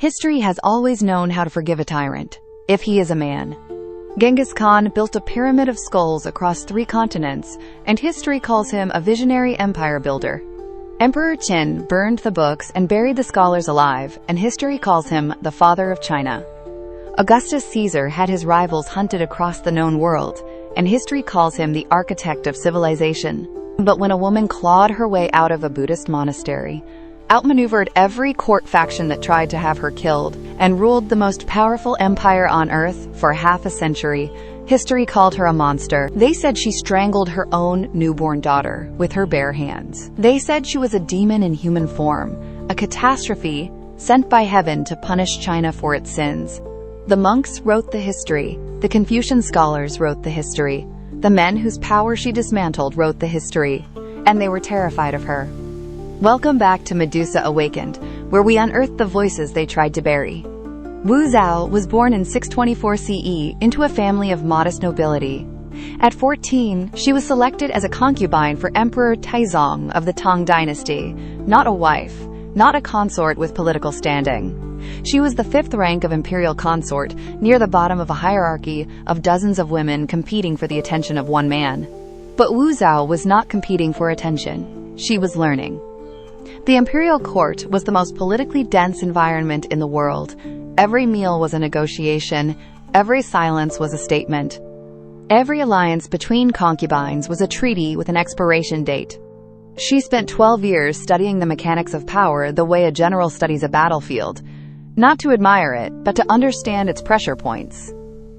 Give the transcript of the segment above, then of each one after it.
History has always known how to forgive a tyrant, if he is a man. Genghis Khan built a pyramid of skulls across 3 continents, and history calls him a visionary empire builder. Emperor Qin burned the books and buried the scholars alive, and history calls him the father of China. Augustus Caesar had his rivals hunted across the known world, and history calls him the architect of civilization. But when a woman clawed her way out of a Buddhist monastery, outmaneuvered every court faction that tried to have her killed, and ruled the most powerful empire on earth for half a century, history called her a monster. They said she strangled her own newborn daughter with her bare hands. They said she was a demon in human form, a catastrophe sent by heaven to punish China for its sins. The monks wrote the history, the Confucian scholars wrote the history, the men whose power she dismantled wrote the history, and they were terrified of her. Welcome back to Medusa Awakened, where we unearth the voices they tried to bury. Wu Zetian was born in 624 CE into a family of modest nobility. At 14, she was selected as a concubine for Emperor Taizong of the Tang Dynasty, not a wife, not a consort with political standing. She was the 5th rank of imperial consort, near the bottom of a hierarchy of dozens of women competing for the attention of one man. But Wu Zetian was not competing for attention. She was learning. The imperial court was the most politically dense environment in the world. Every meal was a negotiation. Every silence was a statement. Every alliance between concubines was a treaty with an expiration date. She spent 12 years studying the mechanics of power the way a general studies a battlefield. Not to admire it, but to understand its pressure points.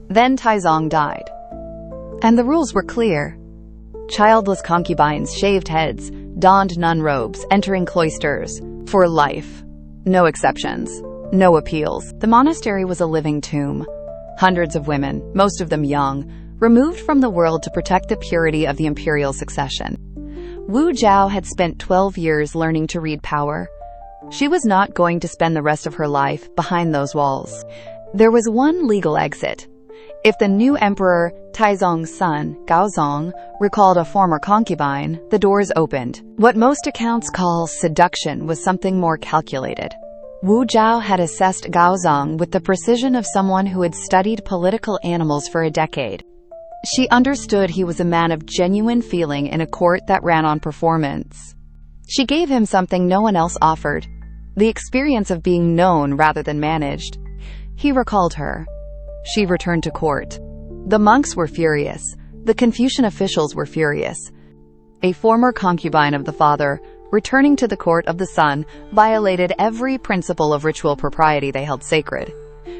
Then Taizong died. And the rules were clear. Childless concubines shaved heads, donned nun robes, entering cloisters. For life. No exceptions. No appeals. The monastery was a living tomb. Hundreds of women, most of them young, removed from the world to protect the purity of the imperial succession. Wu Zetian had spent 12 years learning to read power. She was not going to spend the rest of her life behind those walls. There was one legal exit. If the new emperor, Taizong's son, Gaozong, recalled a former concubine, the doors opened. What most accounts call seduction was something more calculated. Wu Zetian had assessed Gaozong with the precision of someone who had studied political animals for a decade. She understood he was a man of genuine feeling in a court that ran on performance. She gave him something no one else offered, the experience of being known rather than managed. He recalled her. She returned to court. The monks were furious. The Confucian officials were furious. A former concubine of the father, returning to the court of the son, violated every principle of ritual propriety they held sacred.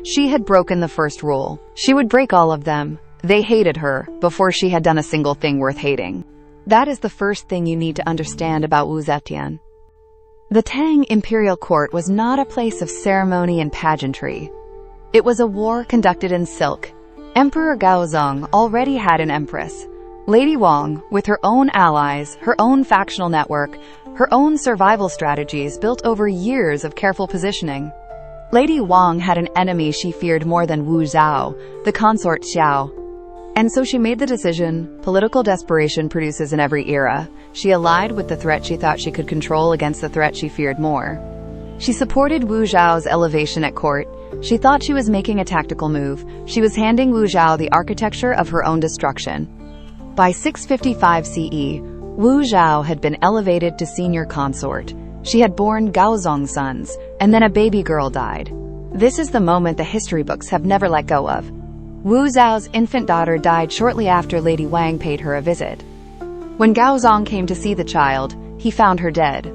She had broken the first rule. She would break all of them. They hated her before she had done a single thing worth hating. That is the first thing you need to understand about Wu Zetian. The Tang imperial court was not a place of ceremony and pageantry. It was a war conducted in silk. Emperor Gaozong already had an empress. Lady Wang, with her own allies, her own factional network, her own survival strategies built over years of careful positioning. Lady Wang had an enemy she feared more than Wu Zetian, the consort Xiao. And so she made the decision political desperation produces in every era. She allied with the threat she thought she could control against the threat she feared more. She supported Wu Zhao's elevation at court. She thought she was making a tactical move. She was handing Wu Zetian the architecture of her own destruction. By 655 CE, Wu Zetian had been elevated to senior consort. She had borne Gaozong's sons, and then a baby girl died. This is the moment the history books have never let go of. Wu Zhao's infant daughter died shortly after Lady Wang paid her a visit. When Gaozong came to see the child, he found her dead.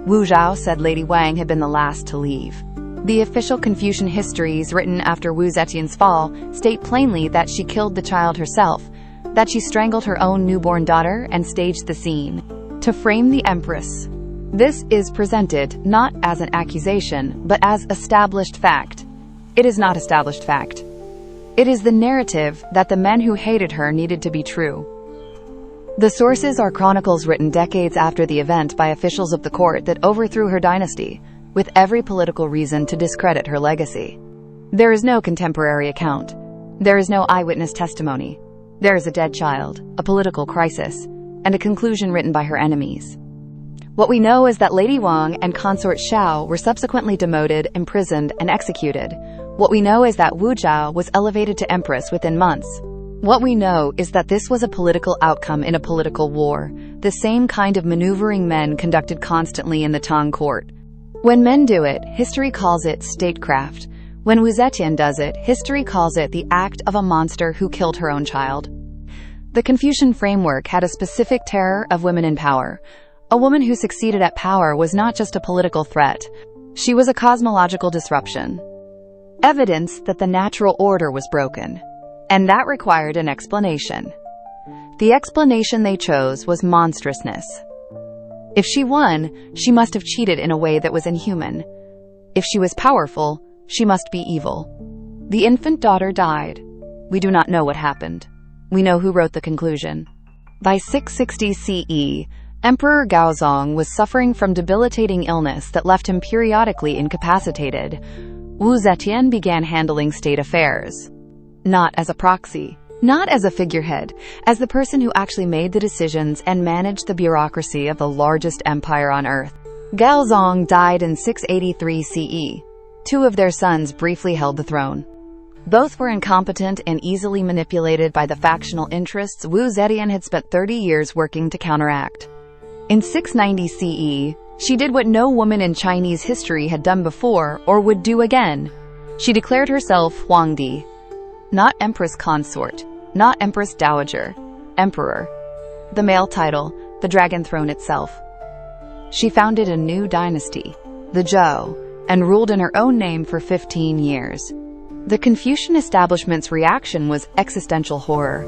Wu Zetian said Lady Wang had been the last to leave. The official Confucian histories written after Wu Zetian's fall state plainly that she killed the child herself, that she strangled her own newborn daughter and staged the scene to frame the Empress. This is presented not as an accusation, but as established fact. It is not established fact. It is the narrative that the men who hated her needed to be true. The sources are chronicles written decades after the event by officials of the court that overthrew her dynasty, with every political reason to discredit her legacy. There is no contemporary account. There is no eyewitness testimony. There is a dead child, a political crisis, and a conclusion written by her enemies. What we know is that Lady Wang and consort Xiao were subsequently demoted, imprisoned, and executed. What we know is that Wu Zhao was elevated to empress within months. What we know is that this was a political outcome in a political war, the same kind of maneuvering men conducted constantly in the Tang court. When men do it, history calls it statecraft. When Wu Zetian does it, history calls it the act of a monster who killed her own child. The Confucian framework had a specific terror of women in power. A woman who succeeded at power was not just a political threat. She was a cosmological disruption. Evidence that the natural order was broken. And that required an explanation. The explanation they chose was monstrousness. If she won, she must have cheated in a way that was inhuman. If she was powerful, she must be evil. The infant daughter died. We do not know what happened. We know who wrote the conclusion. By 660 CE, Emperor Gaozong was suffering from debilitating illness that left him periodically incapacitated. Wu Zetian began handling state affairs. Not as a proxy, not as a figurehead, as the person who actually made the decisions and managed the bureaucracy of the largest empire on earth. Gaozong died in 683 CE. Two of their sons briefly held the throne. Both were incompetent and easily manipulated by the factional interests Wu Zetian had spent 30 years working to counteract. In 690 CE, she did what no woman in Chinese history had done before or would do again. She declared herself Huangdi. Not Empress Consort, not Empress Dowager, Emperor. The male title, the Dragon Throne itself. She founded a new dynasty, the Zhou, and ruled in her own name for 15 years. The Confucian establishment's reaction was existential horror.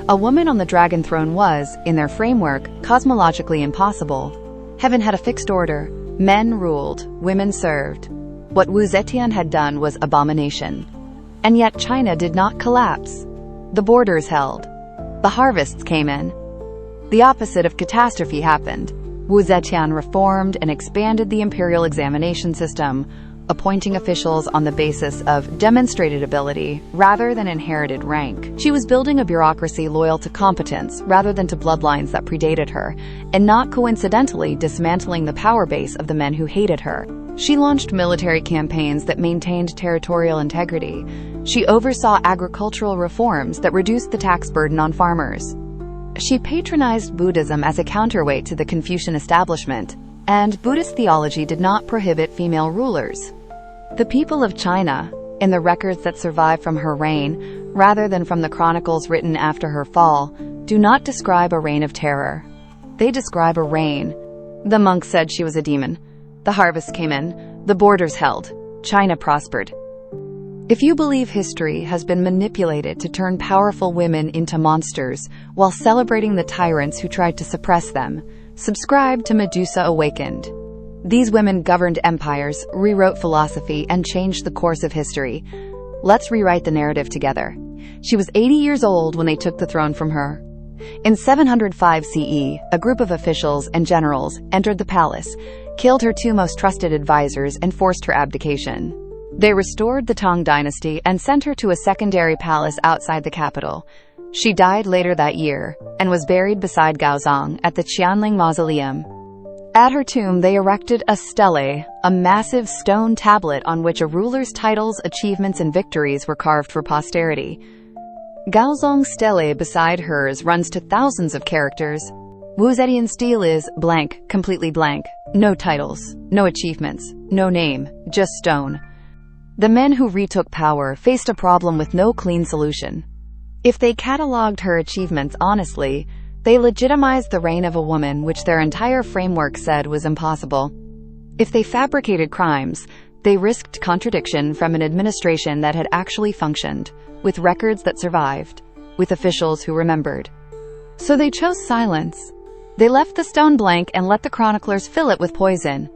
A woman on the Dragon Throne was, in their framework, cosmologically impossible. Heaven had a fixed order. Men ruled, women served. What Wu Zetian had done was abomination. And yet China did not collapse. The borders held. The harvests came in. The opposite of catastrophe happened. Wu Zetian reformed and expanded the imperial examination system, appointing officials on the basis of demonstrated ability rather than inherited rank. She was building a bureaucracy loyal to competence rather than to bloodlines that predated her, and not coincidentally dismantling the power base of the men who hated her. She launched military campaigns that maintained territorial integrity. She oversaw agricultural reforms that reduced the tax burden on farmers. She patronized Buddhism as a counterweight to the Confucian establishment, and Buddhist theology did not prohibit female rulers. The people of China, in the records that survive from her reign, rather than from the chronicles written after her fall, do not describe a reign of terror. They describe a reign. The monks said she was a demon. The harvest came in. The borders held. China prospered. If you believe history has been manipulated to turn powerful women into monsters while celebrating the tyrants who tried to suppress them, subscribe to Medusa Awakened. These women governed empires, rewrote philosophy, and changed the course of history. Let's rewrite the narrative together. She was 80 years old when they took the throne from her. In 705 CE, a group of officials and generals entered the palace, killed her two most trusted advisors, and forced her abdication. They restored the Tang Dynasty and sent her to a secondary palace outside the capital. She died later that year and was buried beside Gaozong at the Qianling Mausoleum. At her tomb, they erected a stele, a massive stone tablet on which a ruler's titles, achievements, and victories were carved for posterity. Gaozong's stele beside hers runs to thousands of characters. Wu Zetian's stele is blank, completely blank. No titles, no achievements, no name, just stone. The men who retook power faced a problem with no clean solution. If they catalogued her achievements honestly, they legitimized the reign of a woman which their entire framework said was impossible. If they fabricated crimes, they risked contradiction from an administration that had actually functioned, with records that survived, with officials who remembered. So they chose silence. They left the stone blank and let the chroniclers fill it with poison.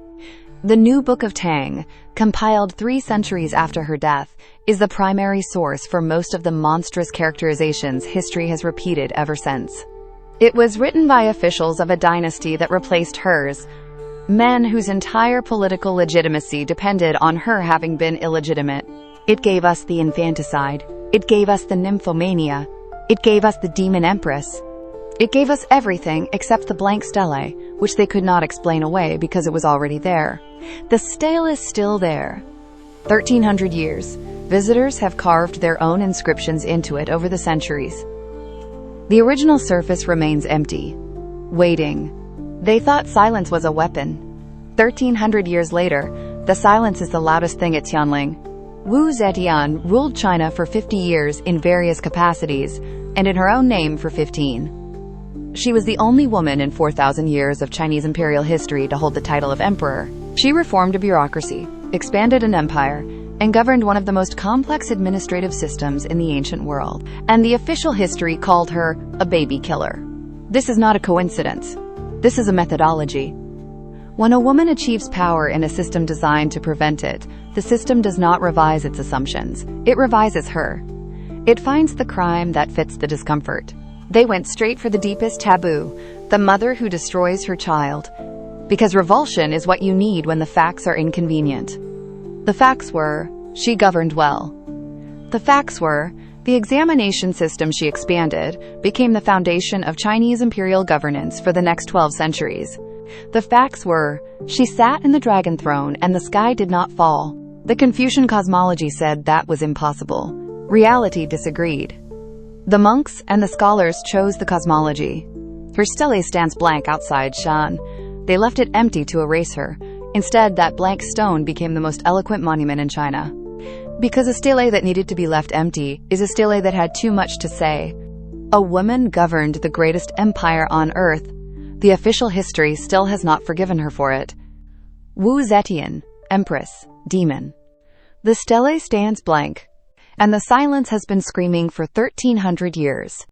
The new Book of Tang, compiled 3 centuries after her death, is the primary source for most of the monstrous characterizations history has repeated ever since. It was written by officials of a dynasty that replaced hers, men whose entire political legitimacy depended on her having been illegitimate. It gave us the infanticide. It gave us the nymphomania. It gave us the demon empress. It gave us everything except the blank stele, which they could not explain away because it was already there. The stele is still there. 1,300 years. Visitors have carved their own inscriptions into it over the centuries. The original surface remains empty, waiting. They thought silence was a weapon. 1,300 years later, the silence is the loudest thing at Tianling. Wu Zetian ruled China for 50 years in various capacities, and in her own name for 15. She was the only woman in 4,000 years of Chinese imperial history to hold the title of emperor. She reformed a bureaucracy, expanded an empire, and governed one of the most complex administrative systems in the ancient world. And the official history called her a baby killer. This is not a coincidence. This is a methodology. When a woman achieves power in a system designed to prevent it, the system does not revise its assumptions. It revises her. It finds the crime that fits the discomfort. They went straight for the deepest taboo, the mother who destroys her child. Because revulsion is what you need when the facts are inconvenient. The facts were, she governed well. The facts were, the examination system she expanded became the foundation of Chinese imperial governance for the next 12 centuries. The facts were, she sat in the dragon throne and the sky did not fall. The Confucian cosmology said that was impossible. Reality disagreed. The monks and the scholars chose the cosmology. Her stele stands blank outside Shan. They left it empty to erase her. Instead, that blank stone became the most eloquent monument in China. Because a stele that needed to be left empty is a stele that had too much to say. A woman governed the greatest empire on earth. The official history still has not forgiven her for it. Wu Zetian, Empress, demon. The stele stands blank, and the silence has been screaming for 1,300 years.